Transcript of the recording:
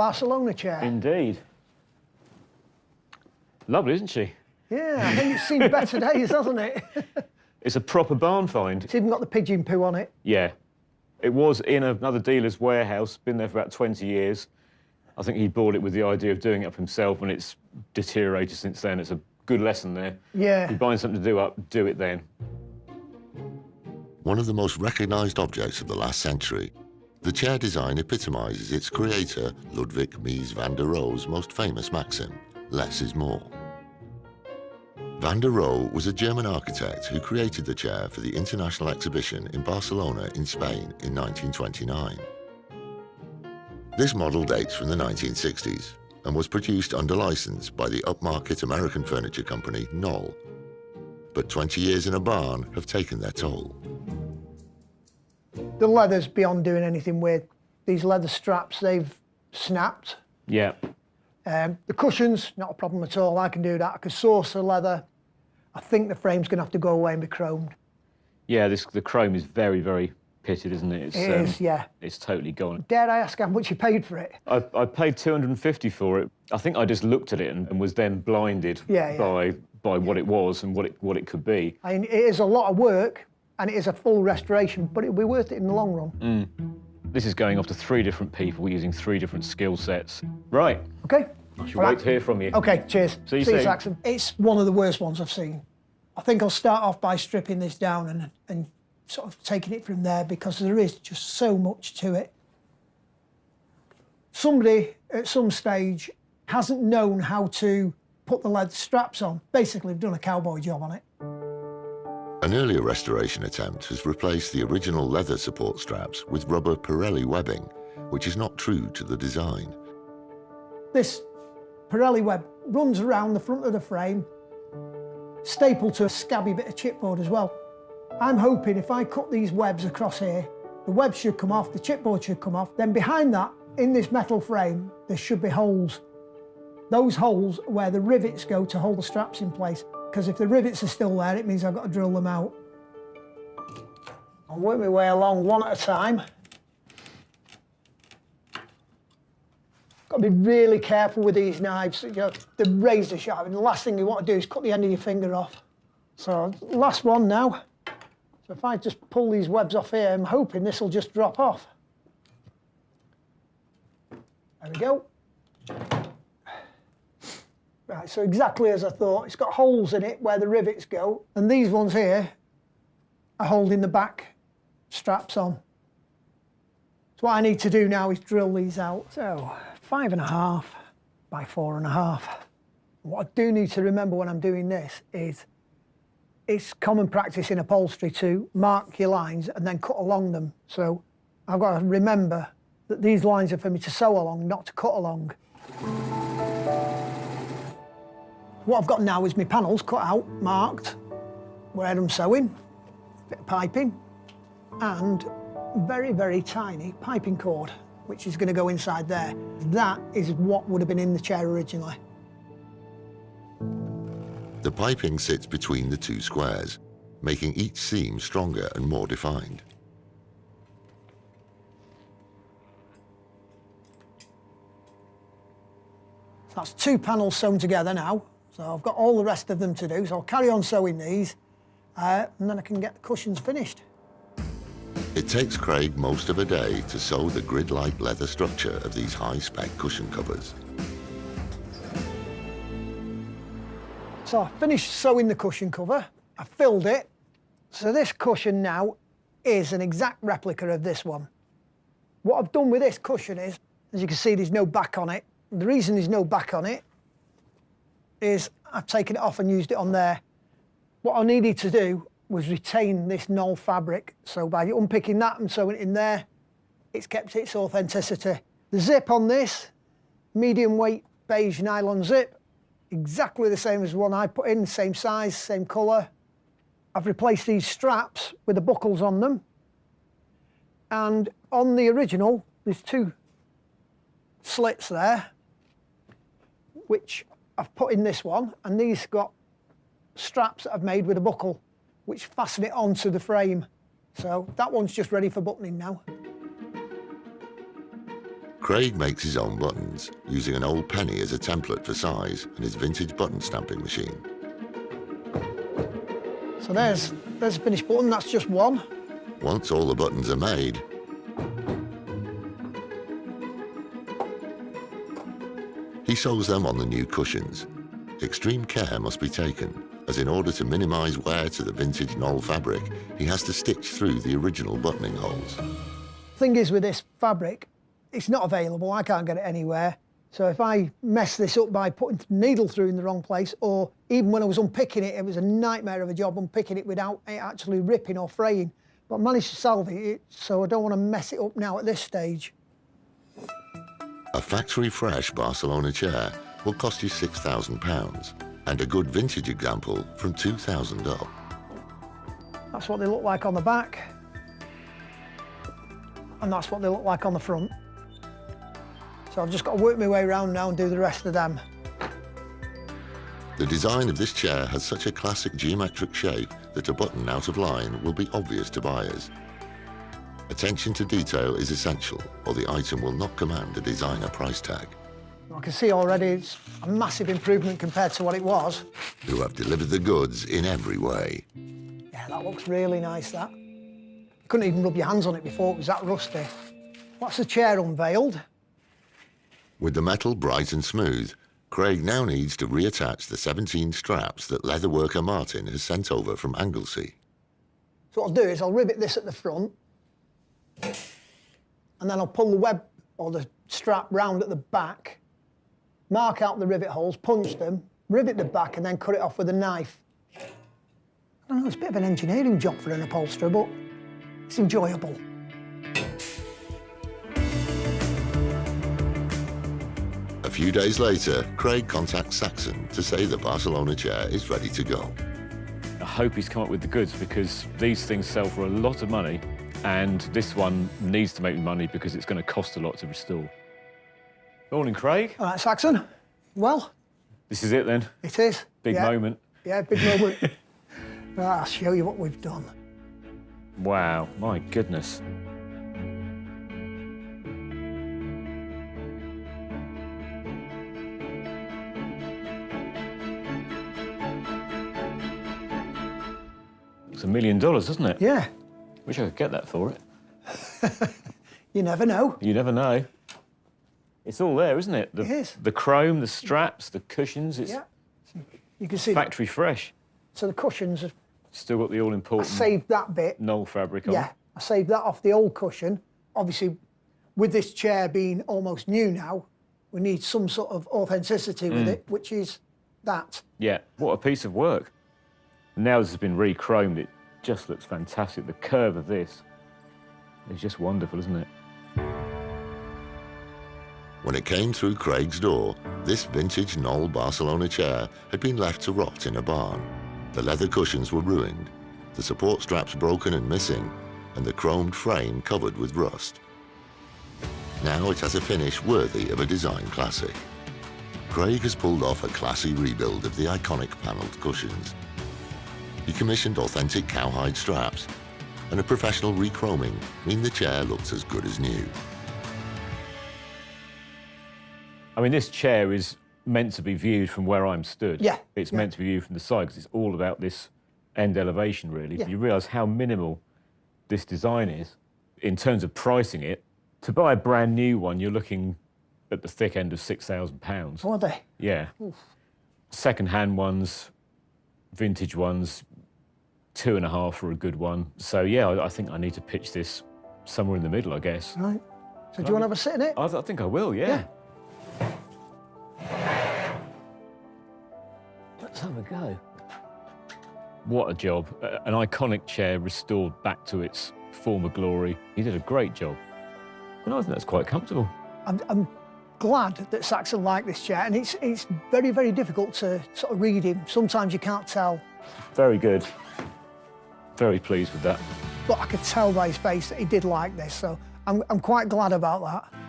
Barcelona chair. Indeed. Lovely, isn't she? Yeah, I think it's seen better days, hasn't it? It's a proper barn find. It's even got the pigeon poo on it. Yeah. It was in another dealer's warehouse, been there for about 20 years. I think he bought it with the idea of doing it up himself, and it's deteriorated since then. It's a good lesson there. Yeah. If you're buying something to do up, do it then. One of the most recognised objects of the last century, the chair design epitomises its creator, Ludwig Mies van der Rohe's most famous maxim, less is more. Van der Rohe was a German architect who created the chair for the International Exhibition in Barcelona in Spain in 1929. This model dates from the 1960s and was produced under license by the upmarket American furniture company Knoll. But 20 years in a barn have taken their toll. The leather's beyond doing anything weird. These leather straps, they've snapped. Yeah. The cushions, not a problem at all. I can do that. I can source the leather. I think the frame's going to have to go away and be chromed. Yeah, the chrome is very, very pitted, isn't it? It is, yeah. It's totally gone. Dare I ask how much you paid for it? I paid $250 for it. I think I just looked at it and was then blinded by what it was and what it could be. I mean, it is a lot of work and it is a full restoration, but it'll be worth it in the long run. This is going off to 3 different people using 3 different skill sets. Right. Okay. I shall wait to hear from you. Okay, cheers. See you soon. Saxon. It's one of the worst ones I've seen. I think I'll start off by stripping this down and sort of taking it from there, because there is just so much to it. Somebody at some stage hasn't known how to put the leather straps on. Basically, they've done a cowboy job on it. An earlier restoration attempt has replaced the original leather support straps with rubber Pirelli webbing, which is not true to the design. This Pirelli web runs around the front of the frame, stapled to a scabby bit of chipboard as well. I'm hoping if I cut these webs across here, the webs should come off, the chipboard should come off, then behind that, in this metal frame, there should be holes. Those holes are where the rivets go to hold the straps in place, because if the rivets are still there, it means I've got to drill them out. I'll work my way along one at a time. Got to be really careful with these knives. You know, they're razor sharp, and the last thing you want to do is cut the end of your finger off. So, last one now. So if I just pull these webs off here, I'm hoping this will just drop off. There we go. Right, so exactly as I thought. It's got holes in it where the rivets go, and these ones here are holding the back straps on. So what I need to do now is drill these out. So 5.5 by 4.5. What I do need to remember when I'm doing this is it's common practice in upholstery to mark your lines and then cut along them. So I've got to remember that these lines are for me to sew along, not to cut along. What I've got now is my panels cut out, marked, where I'm sewing, bit of piping, and very, very tiny piping cord, which is going to go inside there. That is what would have been in the chair originally. The piping sits between the 2 squares, making each seam stronger and more defined. So that's 2 panels sewn together now. So I've got all the rest of them to do, so I'll carry on sewing these, and then I can get the cushions finished. It takes Craig most of a day to sew the grid-like leather structure of these high-spec cushion covers. So I finished sewing the cushion cover, I filled it. So this cushion now is an exact replica of this one. What I've done with this cushion is, as you can see, there's no back on it. The reason there's no back on it is I've taken it off and used it on there. What I needed to do was retain this Knoll fabric. So by unpicking that and sewing it in there, it's kept its authenticity. The zip on this, medium weight beige nylon zip, exactly the same as the one I put in, same size, same colour. I've replaced these straps with the buckles on them. And on the original, there's 2 slits there, which I've put in this one, and these got straps that I've made with a buckle, which fasten it onto the frame. So that one's just ready for buttoning now. Craig makes his own buttons, using an old penny as a template for size and his vintage button stamping machine. So there's a finished button, that's just one. Once all the buttons are made, he sews them on the new cushions. Extreme care must be taken, as in order to minimise wear to the vintage knoll fabric, he has to stitch through the original buttoning holes. Thing is with this fabric, it's not available, I can't get it anywhere. So if I mess this up by putting the needle through in the wrong place, or even when I was unpicking it, it was a nightmare of a job unpicking it without it actually ripping or fraying. But I managed to salvage it, so I don't want to mess it up now at this stage. A factory-fresh Barcelona chair will cost you £6,000, and a good vintage example from £2,000 up. That's what they look like on the back. And that's what they look like on the front. So I've just got to work my way around now and do the rest of them. The design of this chair has such a classic geometric shape that a button out of line will be obvious to buyers. Attention to detail is essential, or the item will not command a designer price tag. I can see already it's a massive improvement compared to what it was. Who have delivered the goods in every way. Yeah, that looks really nice, that. You couldn't even rub your hands on it before, it was that rusty. That's the chair unveiled. With the metal bright and smooth, Craig now needs to reattach the 17 straps that leatherworker Martin has sent over from Anglesey. So what I'll do is I'll rivet this at the front, and then I'll pull the web or the strap round at the back, mark out the rivet holes, punch them, rivet the back, and then cut it off with a knife. I don't know, it's a bit of an engineering job for an upholsterer, but it's enjoyable. A few days later, Craig contacts Saxon to say the Barcelona chair is ready to go. I hope he's come up with the goods, because these things sell for a lot of money, and this one needs to make me money because it's going to cost a lot to restore. Morning, Craig. All right, Saxon. Well, This is it then. it is. Big Yeah. moment. Yeah, big moment. Right, I'll show you what we've done. Wow, my goodness. It's $1 million, doesn't it? Yeah, Wish I could get that for it. you never know. You never know. It's all there, isn't it? It is. The chrome, the straps, the cushions. It's Yeah. You can see. factory fresh. So the cushions, Still got the I all-important saved that bit. knoll fabric on. Yeah, I saved that off the old cushion. Obviously, with this chair being almost new now, we need some sort of authenticity with it, which is that. Yeah, what a piece of work. Now this has been re-chromed, it just looks fantastic. The curve of this is just wonderful, isn't it? When it came through Craig's door, this vintage knoll Barcelona chair had been left to rot in a barn. The leather cushions were ruined, the support straps broken and missing, and the chromed frame covered with rust. Now it has a finish worthy of a design classic. Craig has pulled off a classy rebuild of the iconic panelled cushions. He commissioned authentic cowhide straps, and a professional re-chroming mean the chair looks as good as new. I mean, this chair is meant to be viewed from where I'm stood. Yeah, It's yeah. meant to be viewed from the side, because it's all about this end elevation, really. Yeah. You realise how minimal this design is. In terms of pricing it, to buy a brand new one, you're looking at the thick end of £6,000. Are they? Yeah. Second-hand ones, vintage ones, 2.5 for a good one. So, yeah, I think I need to pitch this somewhere in the middle, I guess. Right. So do you want to have a sit in it? I think I will, yeah. Let's have a go. What a job. An iconic chair restored back to its former glory. He did a great job. And I think that's quite comfortable. I'm glad that Saxon liked this chair, and it's very, very difficult to sort of read him. Sometimes you can't tell, Very good. Very pleased with that. but I could tell by his face that he did like this, so I'm quite glad about that.